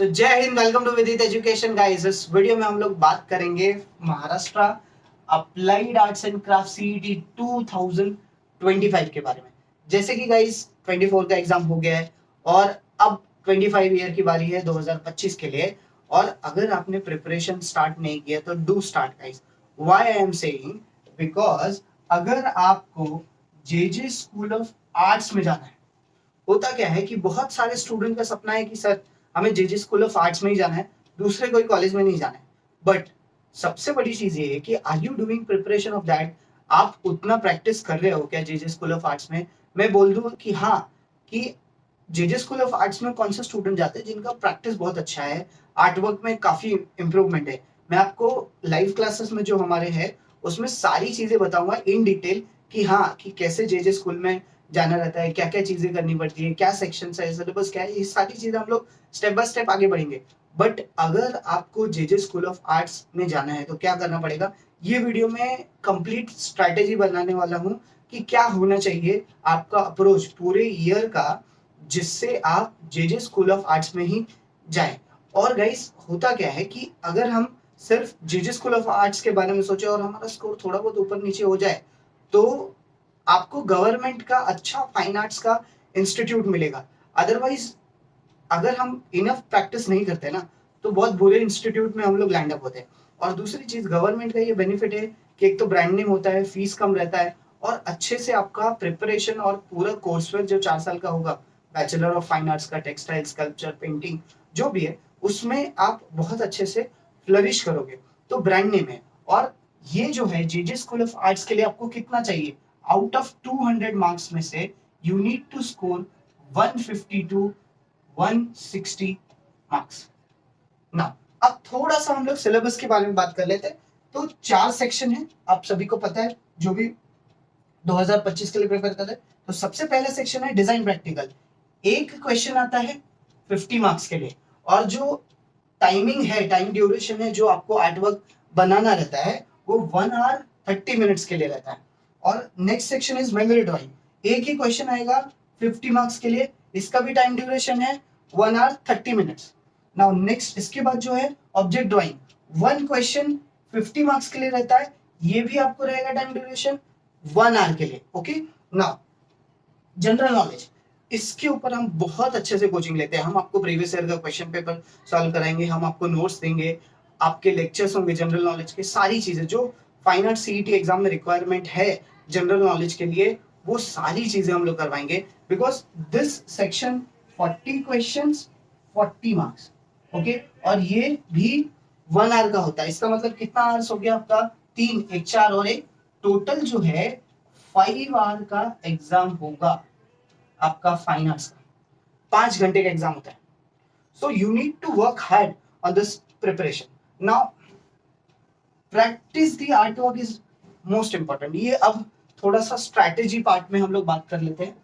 सो जय Hind, welcome to विदित education guys. इस वीडियो में हम लोग बात करेंगे Maharashtra applied arts and craft CET 2025 के बारे में। जैसे कि गाइस 24 का एग्जाम हो गया है और अब 25 ईयर की बारी है 2025 के लिए। और अगर आपने प्रिपरेशन स्टार्ट नहीं किया तो do start guys. Why I am saying, because अगर आपको जेजे स्कूल ऑफ आर्ट्स में जाना है, होता क्या है कि बहुत सारे स्टूडेंट का सपना है कि सर हमें जेजे स्कूल ऑफ आर्ट्स में ही जाना है, दूसरे कोई कॉलेज में नहीं जाना है। बट सबसे बड़ी चीज ये है कि are you doing preparation of that? आप उतना प्रैक्टिस कर रहे हो क्या जेजे स्कूल ऑफ आर्ट्स में? मैं बोल दूं कि हाँ, कि जेजे स्कूल ऑफ आर्ट्स में कौन से स्टूडेंट जाते हैं जिनका प्रैक्टिस बहुत अच्छा है, आर्ट वर्क में काफी इंप्रूवमेंट है। मैं आपको लाइव क्लासेस में जो हमारे है उसमें सारी चीजें बताऊंगा इन डिटेल कि हाँ, कि कैसे जेजे स्कूल में जाना रहता है, क्या क्या चीजें करनी पड़ती है, क्या सेक्शन है, सिलेबस क्या है, ये सारी चीजें हम लोग स्टेप बाय स्टेप आगे बढ़ेंगे। बट अगर आपको जेजे स्कूल ऑफ आर्ट्स में जाना है तो क्या करना पड़ेगा, ये वीडियो में कंप्लीट स्ट्रैटेजी बनाने वाला हूँ कि क्या होना चाहिए आपका अप्रोच पूरे ईयर का, जिससे आप जेजे स्कूल ऑफ आर्ट्स में ही जाएं। और गाइस होता क्या है कि अगर हम सिर्फ जेजे स्कूल ऑफ आर्ट्स के बारे में सोचे और हमारा स्कोर थोड़ा बहुत ऊपर नीचे हो जाए तो आपको गवर्नमेंट का अच्छा फाइन आर्ट्स का इंस्टीट्यूट मिलेगा। अदरवाइज अगर हम इनफ प्रैक्टिस नहीं करते ना तो बहुत बुरे इंस्टीट्यूट में हम लोग लैंड अप होते हैं। और दूसरी चीज, गवर्नमेंट का ये बेनिफिट है कि एक तो ब्रांड नेम होता है, फीस कम रहता है और अच्छे से आपका प्रिपरेशन और पूरा कोर्स वर्क जो 4 साल का होगा, बैचलर ऑफ फाइन आर्ट्स का, टेक्सटाइल, स्कल्पचर, पेंटिंग जो भी है, उसमें आप बहुत अच्छे से फ्लरिश करोगे। तो ब्रांड नेम है। और ये जो है जेजे स्कूल ऑफ आर्ट्स के लिए आपको कितना चाहिए, आउट ऑफ 200 मार्क्स में से you need to score 150 to 160 marks. ना, अब थोड़ा सा हम लोग सिलेबस के बारे में बात कर लेते हैं। तो 4 सेक्शन है, आप सभी को पता है जो भी 2025 के लिए प्रिपेयर कर रहे हैं। तो सबसे पहला सेक्शन है डिजाइन प्रैक्टिकल। एक क्वेश्चन आता है 50 मार्क्स के लिए, और जो टाइमिंग है, टाइम ड्यूरेशन है जो आपको आर्ट वर्क बनाना रहता है वो 1 आवर 30 मिनट्स के लिए रहता है। और next section is memory drawing. एक ही क्वेश्चन आएगा 50 मार्क्स के लिए, इसका भी टाइम ड्यूरेशन है 1 आवर 30 मिनट्स। नाउ नेक्स्ट, इसके बाद जो है ऑब्जेक्ट ड्राइंग, 1 क्वेश्चन 50 मार्क्स के लिए रहता है, ये भी आपको रहेगा टाइम ड्यूरेशन 1 आवर के लिए। ओके, नाउ जनरल नॉलेज, इसके ऊपर हम बहुत अच्छे से कोचिंग लेते हैं। हम आपको प्रीवियस ईयर का क्वेश्चन पेपर सॉल्व कराएंगे, हम आपको नोट्स देंगे, आपके लेक्चर्स होंगे जनरल नॉलेज के, सारी चीजें जो फाइन आर्ट सीईटी एग्जाम में रिक्वायरमेंट है जनरल नॉलेज के लिए, वो सारी चीजें हम लोग करवाएंगे। Because this section 40 questions 40 marks. Okay, और ये भी 1 आवर का होता है। इसका मतलब कितना आवर्स हो गया आपका, 3, एक 4 और एक, टोटल जो है 5 आवर का एग्जाम होगा आपका फाइन आर्ट्स का। 5 घंटे का एग्जाम होता है। So you need to work hard on this preparation. Now practice the art work is most important. ये अब थोड़ा सा स्ट्रैटेजी पार्ट में हम लोग बात कर लेते हैं,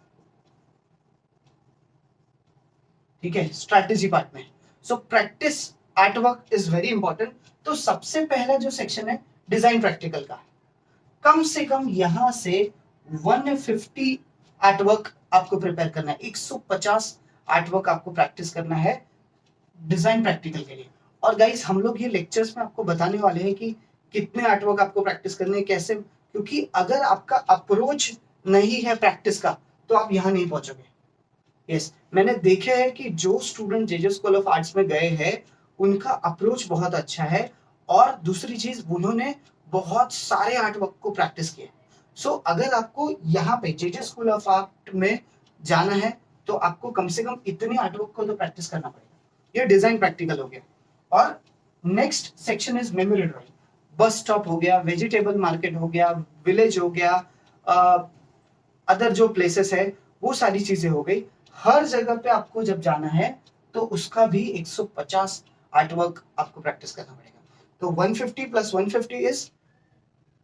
ठीक है, स्ट्रैटेजी पार्ट में। So practice art work is very important. तो सबसे पहला जो सेक्शन है डिजाइन प्रैक्टिकल का, कम से कम यहां से 150 आर्टवर्क आपको प्रिपेयर करना है, 150 आर्टवर्क आपको प्रैक्टिस करना है डिजाइन प्रैक्टिकल के लिए। और गाइस हम लोग ये लेक्चर्स में आपको बताने वाले हैं कि कितने आर्टवर्क आपको प्रैक्टिस करने हैं, कैसे, क्योंकि अगर आपका अप्रोच नहीं है प्रैक्टिस का तो आप यहां नहीं पहुंचोगे। यस, मैंने देखे है कि जो student JJ school of arts में गए हैं उनका अप्रोच बहुत अच्छा है। और दूसरी चीज, उन्होंने बहुत सारे आर्टवर्क को प्रैक्टिस किए। सो अगर आपको यहाँ पे जेजे स्कूल ऑफ आर्ट में जाना है तो आपको कम से कम इतने आर्टवर्क को तो प्रैक्टिस करना पड़ेगा। ये डिजाइन प्रैक्टिकल हो गया। और next section is memory drawing. Bus stop हो गया, वेजिटेबल मार्केट हो गया, विलेज हो गया, अदर जो प्लेसेस है वो सारी चीजें हो गई। हर जगह पे आपको जब जाना है तो उसका भी 150 आर्टवर्क आपको प्रैक्टिस करना पड़ेगा। तो 150 plus 150 is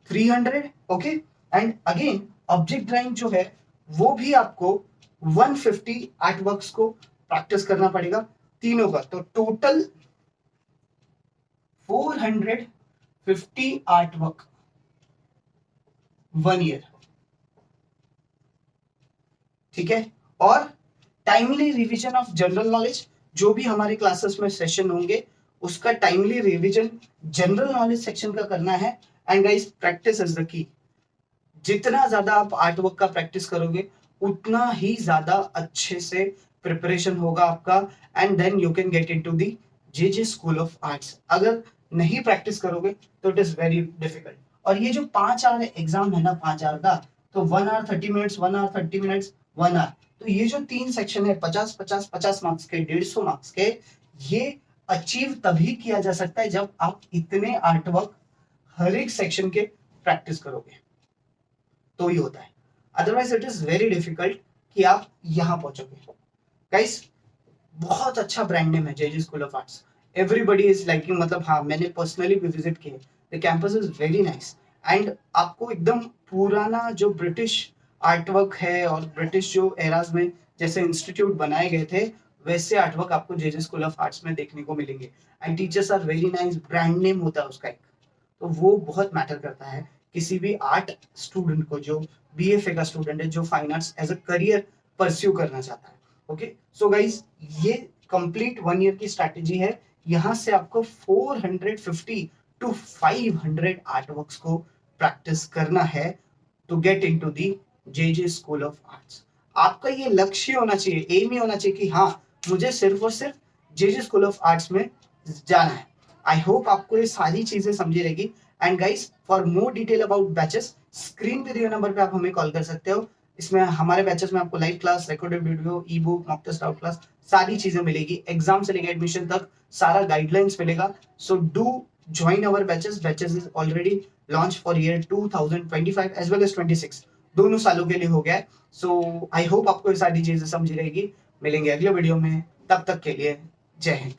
300। Okay, and again object drawing जो है वो भी आपको 150 आर्टवर्क्स को प्रैक्टिस करना पड़ेगा तीनों का। तो टोटल 450 आर्टवर्क 1 ईयर, ठीक है। और timely revision of general knowledge, जो भी हमारे क्लासेस में सेशन होंगे उसका timely revision general knowledge section का करना है। And guys practice is the key. जितना ज्यादा आप आर्ट वर्क का प्रैक्टिस करोगे उतना ही ज्यादा अच्छे से प्रिपरेशन होगा आपका, and then you can get into the J school of arts. अगर नहीं प्रैक्टिस करोगे तो इट इज वेरी डिफिकल्ट। और ये जो 5 आवर एग्जाम है ना, 5 आवर का, तो 1 hour 30 minutes, 1 hour 30 minutes, 1 hour, तो ये जो 3 सेक्शन है 50 50 50 मार्क्स के, 150 मार्क्स के, ये अचीव तभी किया जा सकता है जब आप इतने आर्ट वर्क हर एक सेक्शन के प्रैक्टिस करोगे तो ही होता है। Otherwise it is very difficult कि आप यहां पहुंचोगे। गाइस बहुत अच्छा ब्रांड नेम है J school of arts. Everybody is liking, मतलब हाँ मैंने पर्सनली भी विजिट किया। The campus is very nice and आपको एकदम पुराना जो ब्रिटिश आर्टवर्क है और ब्रिटिश जो एराज में जैसे इंस्टीट्यूट बनाए गए थे वैसे आर्टवर्क आपको जे स्कूल ऑफ आर्ट्स में देखने को मिलेंगे। And teachers are very nice, brand name होता है उसका एक, तो वो बहुत मैटर करता है किसी भी आर्ट स्टूडेंट को, जो बीएफए का स्टूडेंट है, जो fine arts as a career pursue करना चाहता है। ओके सो गाइज ये कंप्लीट 1 ईयर की स्ट्रैटेजी है। यहां से आपको 450 टू 500 आर्टवर्क्स को प्रैक्टिस करना है to get into the J school of arts. आपका ये लक्ष्य होना चाहिए, एम ही होना चाहिए कि हाँ मुझे सिर्फ और सिर्फ जे स्कूल ऑफ आर्ट्स में जाना है। आई होप आपको ये सारी चीजें समझी रहेगी। And guys for more detail about batches, screen पे दिए नंबर पे आप हमें कॉल कर सकते हो। इसमें हमारे बैचेस में आपको live class, recorded video, e book, mock test, out class, सारी चीजें मिलेगी। एग्जाम से लेकर एडमिशन तक सारा गाइडलाइंस मिलेगा। So do join our batches. Batches is already launch for year 2025 as well as 26, दोनों सालों के लिए हो गया है। सो आई होप आपको ये सारी चीजें समझी रहेगी। मिलेंगे अगले वीडियो में, तब तक के लिए जय हिंद।